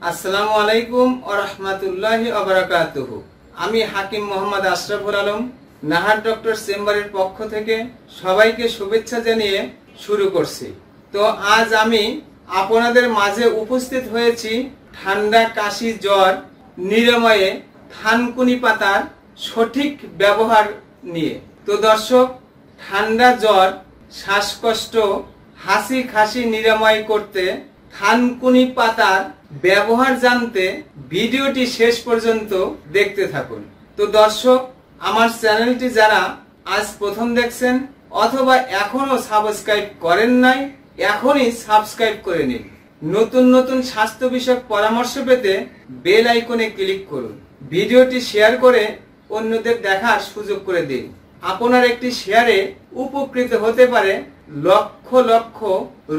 আসসালামু আলাইকুম ওয়া রাহমাতুল্লাহি ওয়া বারাকাতুহু। আমি হাকিম মোহাম্মদ আশরাফুল আলম নাহার ডক্টর চেম্বারের পক্ষ থেকে সবাইকে শুভেচ্ছা জানিয়ে শুরু করছি। তো আজ আমি আপনাদের মাঝে উপস্থিত হয়েছি ঠান্ডা, কাশি, জ্বর নিরাময়ে থানকুনি পাতার সঠিক ব্যবহার নিয়ে। তো দর্শক, ঠান্ডা, জ্বর, শ্বাসকষ্ট, হাসি কাশি নিরাময় করতে থানকুনি পাতার ব্যবহার জানতে ভিডিওটি শেষ পর্যন্ত দেখতে থাকুন। তো দর্শক, আমার চ্যানেলটি যারা আজ প্রথম দেখছেন অথবা এখনো সাবস্ক্রাইব করেন নাই, এখনই সাবস্ক্রাইব করে নিন। নতুন নতুন স্বাস্থ্য বিষয়ক পরামর্শ পেতে বেল আইকনে ক্লিক করুন। ভিডিওটি শেয়ার করে অন্যদের দেখার সুযোগ করে দিন। আপনার একটি শেয়ারে উপকৃত হতে পারে লক্ষ লক্ষ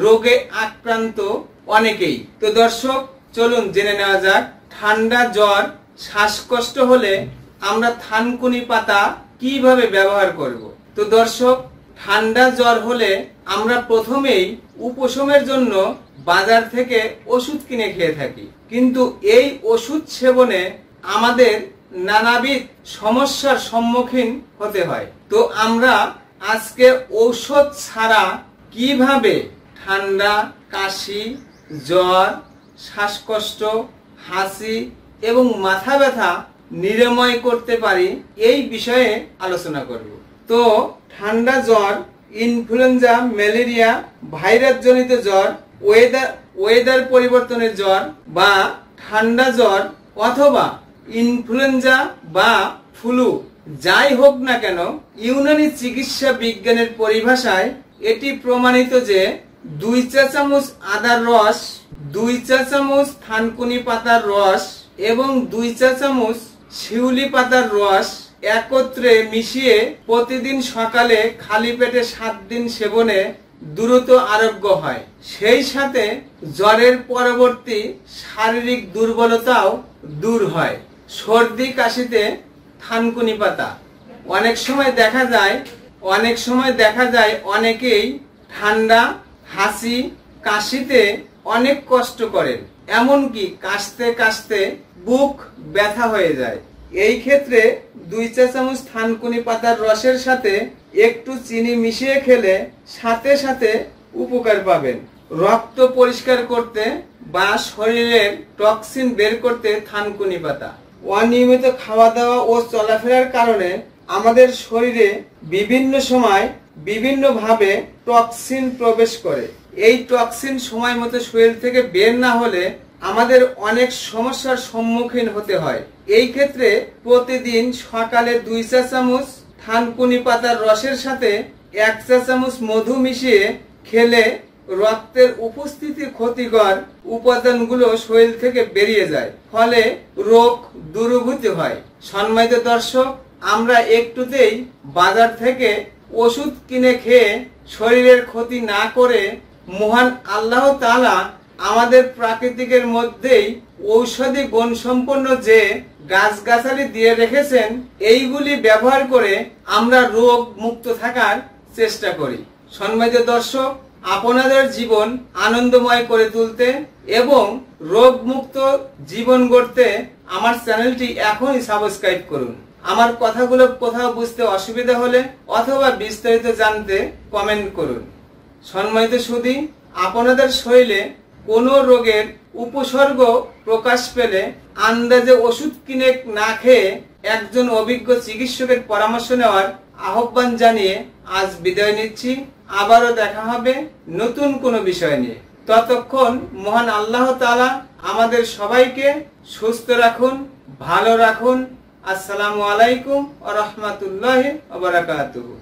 রোগে আক্রান্ত অনেকেই। তো দর্শক, চলুন জেনে নেওয়া যাক ঠান্ডা, জ্বর, শ্বাসকষ্ট হলে আমরা থানকুনি পাতা কিভাবে ব্যবহার করব। তো দর্শক, ঠান্ডা জ্বর হলে আমরা প্রথমেই উপশমের জন্য বাজার থেকে ওষুধ কিনে খেয়ে থাকি, কিন্তু এই ওষুধ সেবনে আমাদের নানাবিধ সমস্যার সম্মুখীন হতে হয়। তো আমরা আজকে ঔষধ ছাড়া কিভাবে ঠান্ডা, কাশি, জ্বর, শ্বাসকষ্ট, হাসি এবং মাথা ব্যথা নিরাময় করতে পারি এই বিষয়ে আলোচনা করব। তো ঠান্ডা জ্বর, ইনফ্লুয়েঞ্জা, ম্যালেরিয়া, ভাইরাস জনিত জ্বর, ওয়েদার পরিবর্তনের জ্বর বা ঠান্ডা জ্বর অথবা ইনফ্লুয়েঞ্জা বা ফ্লু যাই হোক না কেন, ইউনানি চিকিৎসা বিজ্ঞানের পরিভাষায় এটি প্রমাণিত যে 2 চা চামচ আদার রস, 2 চা চামচ থানকুনি পাতার রস এবং 2 চা চামচ শিউলি পাতার রস একত্রে মিশিয়ে প্রতিদিন সকালে খালি পেটে 7 দিন সেবনে দ্রুত আরোগ্য হয়। সেই সাথে জ্বরের পরবর্তী শারীরিক দুর্বলতাও দূর হয়। সর্দি কাশিতে থানকুনি পাতা অনেক সময় দেখা যায় অনেকেই ঠান্ডা, হাসি, কাশিতে অনেক কষ্ট করেন, এমনকি কাশতে কাশতে বুক ব্যথা হয়ে যায়। এই ক্ষেত্রে 2 চা চামচ থানকুনি পাতার রসের সাথে একটু চিনি মিশিয়ে খেলে সাথে সাথে উপকার পাবেন। রক্ত পরিষ্কার করতে বা শরীরের টক্সিন বের করতে থানকুনি পাতা। অনিয়মিত খাওয়া দাওয়া ও চলাফেরার কারণে আমাদের শরীরে বিভিন্ন সময় বিভিন্নভাবে টক্সিন প্রবেশ করে। এই টক্সিন সময় মতো শরীর থেকে বের না হলে আমাদের অনেক সমস্যার সম্মুখীন হতে হয়। এই ক্ষেত্রে প্রতিদিন সকালে 2 চা চামচ থানকুনি পাতার রসের সাথে 1 চা চামচ মধু মিশিয়ে খেলে রক্তের উপস্থিতি ক্ষতিকর উপাদানগুলো শরীর থেকে বেরিয়ে যায়, ফলে রোগ দূরীভূত হয়। সম্মানিত দর্শক, আমরা একটুতেই বাজার থেকে ওষুধ কিনে খেয়ে শরীরের ক্ষতি না করে মহান আল্লাহ তাআলা আমাদের প্রাকৃতিকের মধ্যেই ঔষধি গুণ সম্পন্ন যে গাছগাছালি দিয়ে রেখেছেন, এইগুলি ব্যবহার করে আমরা রোগ মুক্ত থাকার চেষ্টা করি। সম্মানিত দর্শক, আপনাদের জীবন আনন্দময় করে তুলতে এবং রোগ মুক্ত জীবন গড়তে আমার চ্যানেলটি এখনই সাবস্ক্রাইব করুন। আমার কথাগুলো কোথাও বুঝতে অসুবিধা হলে অথবা বিস্তারিত জানতে কমেন্ট করুন। সম্মানিত সুধী, আপনাদের শরীরে কোনো রোগের উপসর্গ প্রকাশ পেলে আন্দাজে ওষুধ কিনে না খেয়ে একজন অভিজ্ঞ চিকিৎসকের পরামর্শ নেওয়ার আহ্বান জানিয়ে আজ বিদায় নিচ্ছি। আবারও দেখা হবে নতুন কোনো বিষয় নিয়ে। ততক্ষণ মহান আল্লাহ তাআলা আমাদের সবাইকে সুস্থ রাখুন, ভালো রাখুন। আসসালামু আলাইকুম ওয়া রাহমাতুল্লাহি ওয়া বারাকাতুহু।